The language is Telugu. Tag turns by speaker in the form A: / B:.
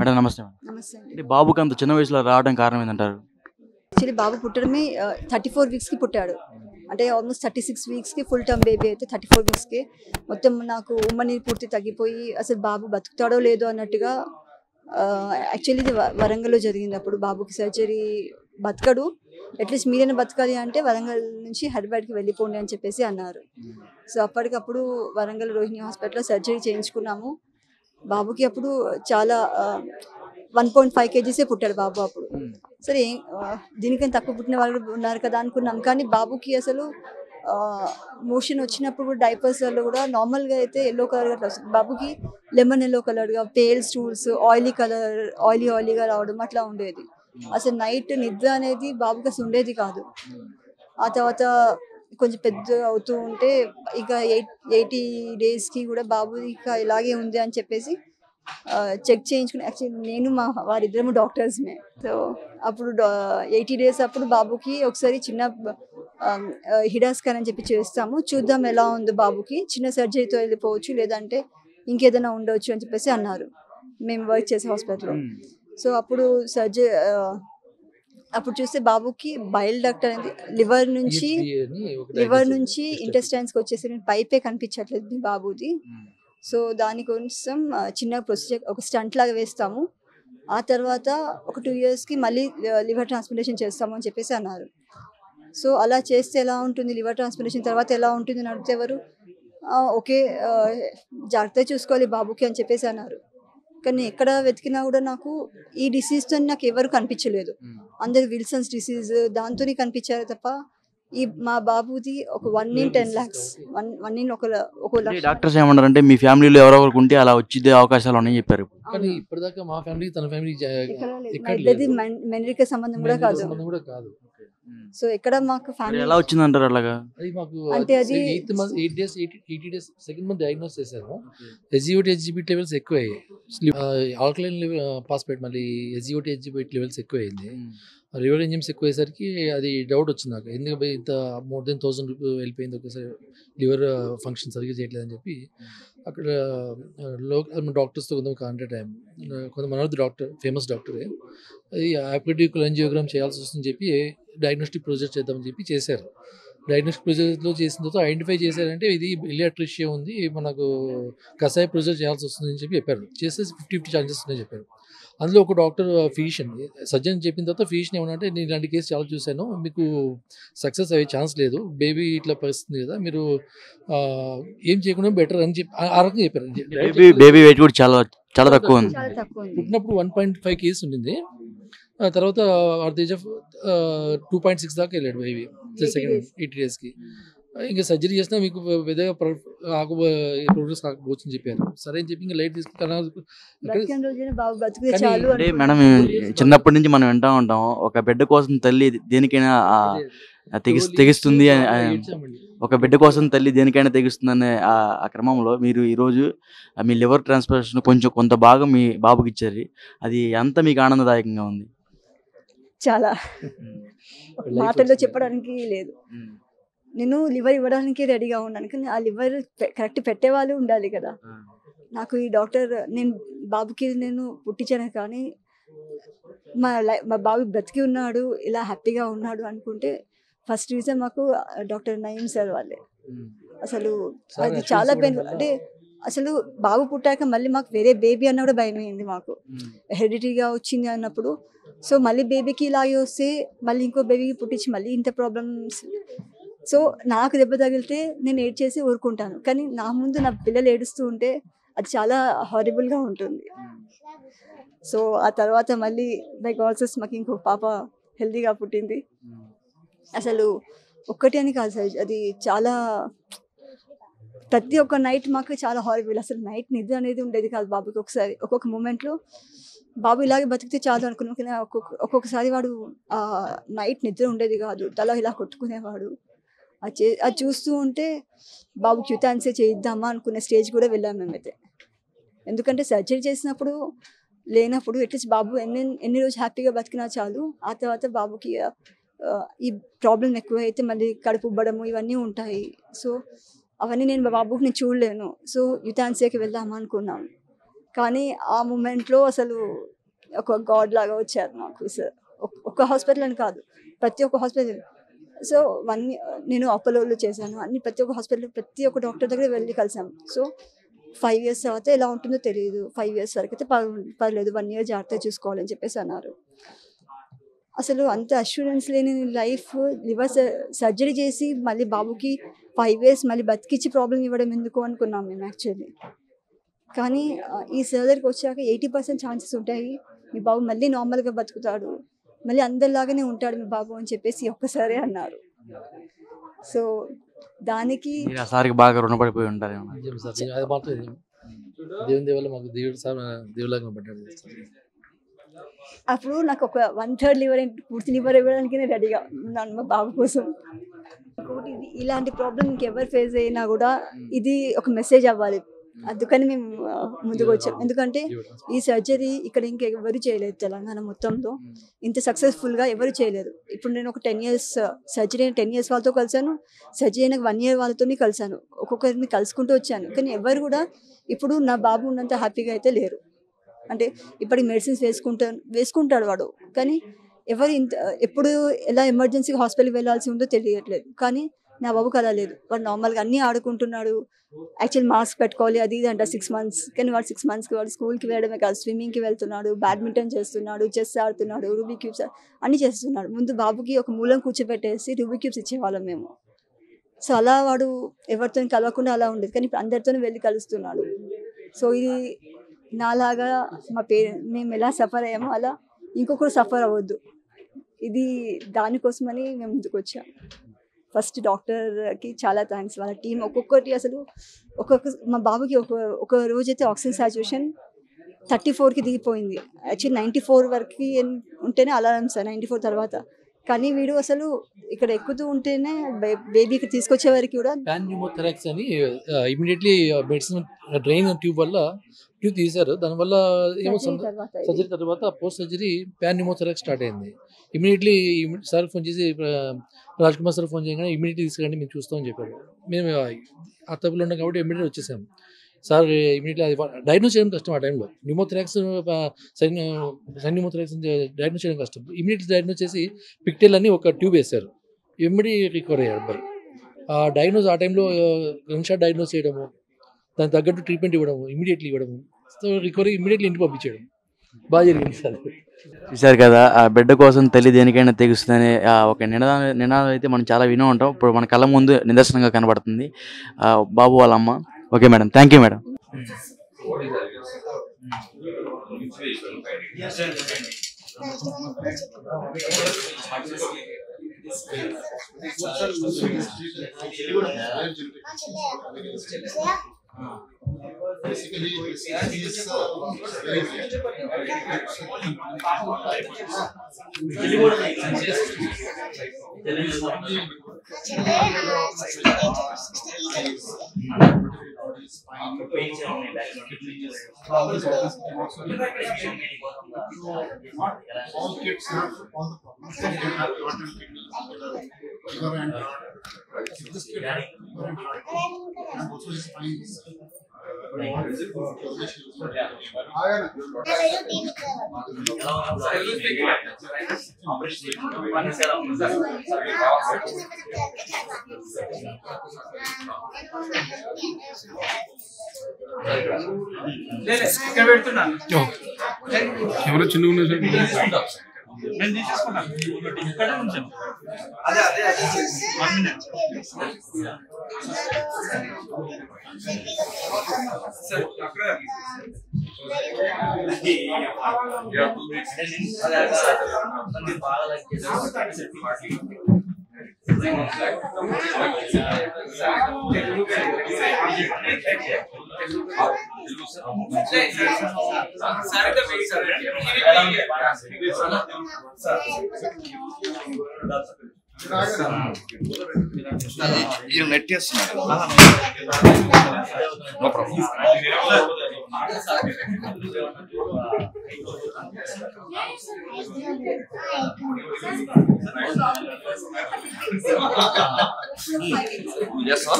A: మేడం నమస్తే మేడం.
B: నమస్తే అండి.
A: అంటే బాబుకి అంత చిన్న వయసులో రావడం కారణం ఏందంటారు?
B: యాక్చువల్లీ బాబు పుట్టడమే 34 వీక్స్కి పుట్టాడు. అంటే ఆల్మోస్ట్ 36 వీక్స్కి ఫుల్ టర్మ్ బేబీ అయితే 34 వీక్స్కి మొత్తం నాకు ఉమ్మని పూర్తి తగ్గిపోయి అసలు బాబు బతుకుతాడో లేదో అన్నట్టుగా. యాక్చువల్లీ ఇది వరంగల్లో జరిగింది. అప్పుడు బాబుకి సర్జరీ, బతకడు, అట్లీస్ట్ మీరైనా బతకాలి అంటే వరంగల్ నుంచి హైదరాబాద్కి వెళ్ళిపోండి అని చెప్పేసి అన్నారు. సో అప్పటికప్పుడు వరంగల్ రోహిణి హాస్పిటల్లో సర్జరీ చేయించుకున్నాము. బాబుకి అప్పుడు చాలా 1.5 కేజీసే పుట్టాడు బాబు అప్పుడు. సరే దీనికని తక్కువ పుట్టిన వాళ్ళు ఉన్నారు కదా అనుకున్నాం. కానీ బాబుకి అసలు మోషన్ వచ్చినప్పుడు కూడా డైపర్స్లలో కూడా నార్మల్గా అయితే ఎల్లో కలర్ అట్లా వస్తుంది. బాబుకి లెమన్ ఎల్లో కలర్గా, పేల్ స్టూల్స్, ఆయిలీగా రావడం అట్లా ఉండేది. అసలు నైట్ నిద్ర అనేది బాబుకి అసలు ఉండేది కాదు. ఆ తర్వాత కొంచెం పెద్ద అవుతూ ఉంటే ఇక 80 డేస్కి కూడా బాబు ఇక ఇలాగే ఉంది అని చెప్పేసి చెక్ చేయించుకుని, యాక్చువల్లీ నేను మా వారిద్దరము డాక్టర్స్మే. సో అప్పుడు 80 డేస్ అప్పుడు బాబుకి ఒకసారి చిన్న హిడా స్కాన్ అని చెప్పి చేస్తాము, చూద్దాం ఎలా ఉంది బాబుకి, చిన్న సర్జరీతో వెళ్ళిపోవచ్చు లేదంటే ఇంకేదైనా ఉండవచ్చు అని చెప్పేసి అన్నారు మేము వర్క్ చేసే హాస్పిటల్లో. సో అప్పుడు అప్పుడు చూస్తే బాబుకి బైల్ డక్ట్ అనేది లివర్ నుంచి ఇంటెస్టైన్స్కి వచ్చేసి పైపే కనిపించట్లేదు బాబుది. సో దానికోసం చిన్న ప్రొసీజర్, ఒక స్టంట్ లాగా వేస్తాము, ఆ తర్వాత ఒక 2 ఇయర్స్కి మళ్ళీ లివర్ ట్రాన్స్ప్లాంటేషన్ చేస్తాము అని చెప్పేసి అన్నారు. సో అలా చేస్తే ఎలా ఉంటుంది, లివర్ ట్రాన్స్ప్లాంటేషన్ తర్వాత ఎలా ఉంటుంది అని అడిగితే ఎవరు ఓకే జాగ్రత్తగా చూసుకోవాలి బాబుకి అని చెప్పేసి అన్నారు. కానీ ఎక్కడ వెతికినా కూడా నాకు ఈ డిసీజ్తో నాకు ఎవరు కనిపించలేదు. అందరు విల్సన్స్ డిసీజ్ దాంతో కనిపించారు తప్ప ఈ మా బాబుది ఒక 1 in 10 lakhs, 1 in 1 lakh.
A: Doctors ఏమన్నారంటే మీ ఫ్యామిలీలో ఎవరో ఒకరికి ఉంటే అలా వచ్చే అవకాశాలు ఉన్నాయని చెప్పారు.
C: కానీ ఇప్పటిదాకా మా ఫ్యామిలీ తన ఫ్యామిలీ
B: మెనరిక సంబంధం కూడా కాదు. సో ఎక్కడ మాకు ఫ్యామిలీ
A: ఎలా వచ్చిందంటారు అలాగా?
C: అది మాకు
B: అంటే అది
C: 80 డేస్ సెకండ్ మంత్ డయాగ్నోస్ చేశారు. ఎస్జిఓటి లెవెల్స్ ఎక్కువ అయ్యాయి. ఆల్కలైన్ ఫాస్ఫేట్ మళ్ళీ ఎస్జిఓటి లెవెల్స్ ఎక్కువ అయింది. లివర్ ఎంజిమ్స్ ఎక్కువ అయ్యేసరికి అది డౌట్ వచ్చింది నాకు, ఎందుకంటే ఇంత మోర్ దెన్ 1000 వెళ్ళిపోయింది ఒకేసారి, లివర్ ఫంక్షన్ సరిగ్గా చేయట్లేదని చెప్పి అక్కడ డాక్టర్స్తో కొంతమంది కాంటాక్ట్ అయ్యాము. కొంతమంది డాక్టర్, ఫేమస్ డాక్టరే, అది అపెండిక్ యాంజియోగ్రామ్ చేయాల్సి వస్తుందని చెప్పి డయాగ్నోస్టిక్ ప్రొసీజర్ చేద్దామని చెప్పి చేశారు. డయాగ్నోస్టిక్ ప్రొసీజర్లో చేసిన తర్వాత ఐడెంటిఫై చేశారంటే ఇది ఇలియాట్రిషియా ఉంది, మనకు కషాయ ప్రొసీజర్ చేయాల్సి వస్తుందని చెప్పి చెప్పారు. చేసేసి 50-50 ఛాన్సెస్ ఉన్నాయని చెప్పారు. అందులో ఒక డాక్టర్ ఫిజిషియన్ సర్జన్ చెప్పిన తర్వాత ఫిజిషియన్ ఏమనంటే, నేను ఇలాంటి కేసు చాలా చూశాను, మీకు సక్సెస్ అయ్యే ఛాన్స్ లేదు, బేబీ ఇట్లా పరిస్థితుంది కదా, మీరు ఏం చేయకుండా బెటర్ అని చెప్పి ఆ రకంగా చెప్పారు.
A: బేబీ వెయిట్ కూడా చాలా తక్కువ ఉంది.
C: పుట్టినప్పుడు 1.5 కేజీస్ ఉండింది, తర్వాత అట్ ది ఏజ్ ఆఫ్ 2.6 దాకా వెళ్ళాడు బేబీ సెకండ్ 80 డేస్కి. ఇంకా సర్జరీ చేసినా మీకు పెద్దగా ప్రోగ్రెస్ కాకపోవచ్చు అని చెప్పారు. సరే అని చెప్పి ఇంకా లైట్
A: అంటే మేడం, చిన్నప్పటి నుంచి మనం వింటా ఉంటాం, ఒక బిడ్డ కోసం తల్లి దేనికైనా తెగిస్తుంది, ఒక బిడ్డ కోసం తల్లి దేనికైనా తెగిస్తుంది అనే ఆ క్రమంలో మీరు ఈరోజు మీ లివర్ ట్రాన్స్ప్లాంటేషన్ కొంత భాగం మీ బాబుకి ఇచ్చారు. అది ఎంత మీకు ఆనందదాయకంగా ఉంది?
B: చాలా మాటల్లో చెప్పడానికి లేదు. నేను లివర్ ఇవ్వడానికి రెడీగా ఉన్నాను, కానీ ఆ లివర్ కరెక్ట్ పెట్టేవాళ్ళు ఉండాలి కదా. నాకు ఈ డాక్టర్, నేను బాబుకి నేను పుట్టించాను కానీ మా బాబు బ్రతికి ఉన్నాడు, ఇలా హ్యాపీగా ఉన్నాడు అనుకుంటే ఫస్ట్ రీజన్ మాకు డాక్టర్ నయీం సార్ వాళ్ళే. అసలు అది చాలా పెయిన్. అంటే అసలు బాబు పుట్టాక మళ్ళీ మాకు వేరే బేబీ అన్న కూడా భయం అయింది మాకు, హెరిడిటీగా వచ్చింది అన్నప్పుడు. సో మళ్ళీ బేబీకి ఇలాగే వస్తే మళ్ళీ ఇంకో బేబీకి పుట్టించి మళ్ళీ ఇంత ప్రాబ్లమ్స్. సో నాకు దెబ్బ తగిలితే నేను ఏడ్చేసి ఊరుకుంటాను, కానీ నా ముందు నా పిల్లలు ఏడుస్తూ ఉంటే అది చాలా హారిబుల్గా ఉంటుంది. సో ఆ తర్వాత మళ్ళీ బై గాడ్స్ మాకు ఇంకో పాప హెల్తీగా పుట్టింది. అసలు ఒక్కటి అని కాదు సార్, అది చాలా ప్రతి ఒక్క నైట్ మాకు చాలా హారిబుల్. అసలు నైట్ నిద్ర అనేది ఉండేది కాదు బాబుకి. ఒక్కొక్క మూమెంట్లో బాబు ఇలాగే బతికితే చాలు అనుకున్నాం, కానీ ఒక్కొక్కసారి వాడు నైట్ నిద్ర ఉండేది కాదు, తల ఇలా కొట్టుకునేవాడు. అది చూస్తూ ఉంటే బాబుకి యుతాన్సే చేయిద్దామా అనుకునే స్టేజ్ కూడా వెళ్ళాము మేమైతే. ఎందుకంటే సర్జరీ చేసినప్పుడు లేనప్పుడు అట్లీస్ట్ బాబు ఎన్ని రోజు హ్యాపీగా బతికినా చాలు. ఆ తర్వాత బాబుకి ఈ ప్రాబ్లం ఎక్కువ అయితే మళ్ళీ కడుపు ఉబ్బడము ఇవన్నీ ఉంటాయి. సో అవన్నీ నేను బాబుకి నేను చూడలేను. సో యుతాన్సేకి వెళ్దామా అనుకున్నాం, కానీ ఆ మూమెంట్లో అసలు ఒక గాడ్ లాగా వచ్చారు నాకు సార్. ఒక హాస్పిటల్ అని కాదు, ప్రతి ఒక్క హాస్పిటల్. సో నేను అపోలోలో చేశాను, అన్ని ప్రతి ఒక్క హాస్పిటల్ ప్రతి ఒక్క డాక్టర్ దగ్గర వెళ్ళి కలిసాం. సో 5 years తర్వాత ఎలా ఉంటుందో తెలియదు, 5 years వరకు అయితే పర్లేదు, 1 year జాగ్రత్తగా చూసుకోవాలని చెప్పేసి అన్నారు. అసలు అంత అష్యూరెన్స్ లేని లైఫ్, లివర్ సర్జరీ చేసి మళ్ళీ బాబుకి 5 years మళ్ళీ బతికిచ్చి ప్రాబ్లం ఇవ్వడం ఎందుకు అనుకున్నాం మేము యాక్చువల్లీ. కానీ ఈ సర్జరీకి వచ్చాక 80% ఛాన్సెస్ ఉంటాయి, మీ బాబు మళ్ళీ నార్మల్గా బతుకుతాడు, మళ్ళీ అందరిలాగానే ఉంటాడు మీ బాబు అని చెప్పేసి ఒక్కసారి అన్నారు. సో దానికి
A: సార్కి బాగా రుణపడిపోయి ఉంటారు.
C: అది మాత్రం దేవుని దేవల్ల మాకు దేవుడు సార్ దేవులాగా పడ్డాడు.
B: అప్పుడు నాకు ఒక 1/3 లివర్, పూర్తి లివర్ ఇవ్వడానికి నేను రెడీగా ఉన్నాను మా బాబు కోసం. ఇలాంటి ప్రాబ్లం ఇంకెవరు ఫేస్ అయినా కూడా ఇది ఒక మెసేజ్ అవ్వాలి, అందుకని మేము ముందుకు వచ్చాం. ఎందుకంటే ఈ సర్జరీ ఇక్కడ ఇంకెవరు చేయలేదు తెలంగాణ మొత్తంలో, ఇంత సక్సెస్ఫుల్గా ఎవరు చేయలేదు. ఇప్పుడు నేను ఒక 10 years సర్జరీ అయిన 10 years వాళ్ళతో కలిసాను, సర్జరీ అయిన 1 year వాళ్ళతో కలిసాను, ఒక్కొక్కరిని కలుసుకుంటూ వచ్చాను. కానీ ఎవరు కూడా ఇప్పుడు నా బాబు ఉన్నంత హ్యాపీగా అయితే లేరు. అంటే ఇప్పటికి మెడిసిన్స్ వేసుకుంటాడు వాడు, కానీ ఎవరు ఎప్పుడు ఎలా ఎమర్జెన్సీగా హాస్పిటల్కి వెళ్ళాల్సి ఉందో తెలియట్లేదు. కానీ నా బాబుకి అలా లేదు, వాడు నార్మల్గా అన్నీ ఆడుకుంటున్నాడు. యాక్చువల్ మాస్క్ పెట్టుకోవాలి అది ఇది అంట 6 months, కానీ వాడు 6 monthsకి వాడు స్కూల్కి వెళ్ళడమే కాదు, స్విమ్మింగ్కి వెళ్తున్నాడు, బ్యాడ్మింటన్ చేస్తున్నాడు, చెస్ ఆడుతున్నాడు, రూబీ క్యూబ్స్ అన్నీ చేస్తున్నాడు. ముందు బాబుకి ఒక మూలం కూర్చోబెట్టేసి రూబీ క్యూబ్స్ ఇచ్చేవాళ్ళం మేము. సో అలా వాడు ఎవరితో కలవకుండా అలా ఉండేది, కానీ ఇప్పుడు అందరితోనూ వెళ్ళి కలుస్తున్నాడు. సో ఇది నాలాగా మేము ఎలా సఫర్ అయ్యామో అలా ఇంకొకరు సఫర్ అవ్వద్దు, ఇది దానికోసమని మేము ముందుకు వచ్చాం. ఫస్ట్ డాక్టర్కి చాలా థ్యాంక్స్, వాళ్ళ టీం ఒక్కొక్కటి అసలు మా బాబుకి ఒక రోజైతే ఆక్సిజన్ సాచురేషన్ 34కి దిగిపోయింది. యాక్చువల్లీ 94 వరకు ఉంటేనే అలారం సార్, 94 తర్వాత. కానీ వీడు అసలు ఇక్కడ ఎక్కుతూ ఉంటేనే బేబీకి తీసుకొచ్చే వరకు కూడా
C: ప్యాన్యూమోథెరాక్స్ అని ఇమీడియట్లీ మెడిసిన్ డ్రైన్ ట్యూబ్ వల్ల ట్యూబ్ తీశారు. దానివల్ల ఏమో సర్జరీ తర్వాత పోస్ట్ సర్జరీ ప్యాన్యూమోథెరాక్స్ స్టార్ట్ అయింది. ఇమీడియట్లీ సార్ ఫోన్ చేసి రాజ్ కుమార్ సార్ ఫోన్ చేయగానే ఇమీడియట్లీ తీసుకురండి మేము చూస్తామని చెప్పారు. మేము అత్తపులో ఉన్నాం కాబట్టి ఇమీడియట్లీ వచ్చేసాము. సార్ ఇమీడియట్లీ అది డయాగ్నోస్ చేయడం కష్టం ఆ టైంలో, న్యూమోథెరాక్స్ న్యూమోథెరాక్స్ డయాగ్నోస్ చేయడం కష్టం. ఇమీడియట్లీ డయాగ్నోస్ చేసి పిక్టెల్ అని ఒక ట్యూబ్ వేశారు, ఇమ్మీడియట్ రికవర్ అయ్యాడు అబ్బాయి. ఆ డయాగ్నోస్ ఆ టైంలో గన్షాట్ డయాగ్నోస్ చేయడము, దానికి తగ్గట్టు ట్రీట్మెంట్ ఇవ్వడము, ఇమీడియట్లీ ఇవ్వడము, సో రికవరీ ఇమీడియట్లీ ఇంటికి పంపించడం బాగా జరిగింది సార్.
A: చూశారు కదా, ఆ బిడ్డ కోసం తల్లి దేనికైనా తెగుస్తుందనే ఒక నినాదం అయితే మనం చాలా వినే ఉంటాం. ఇప్పుడు మన కళ్ళ ముందు నిదర్శనంగా కనబడుతుంది బాబు వాళ్ళ అమ్మ. Okay madam, thank you madam.
D: Basically, this is very all kids have all the problems. They have heart and kidneys, liver and heart. If this kid has liver and heart, and also his spine is ఎవరో చిన్న ఉన్నారు నేను తీసేసుకున్నాను ఇక్కడ ఉంచాను. అదే అదే 1 minute సార్ అక్కడ నెట్ చేస్తున్నారు. No problem. Yes, sir.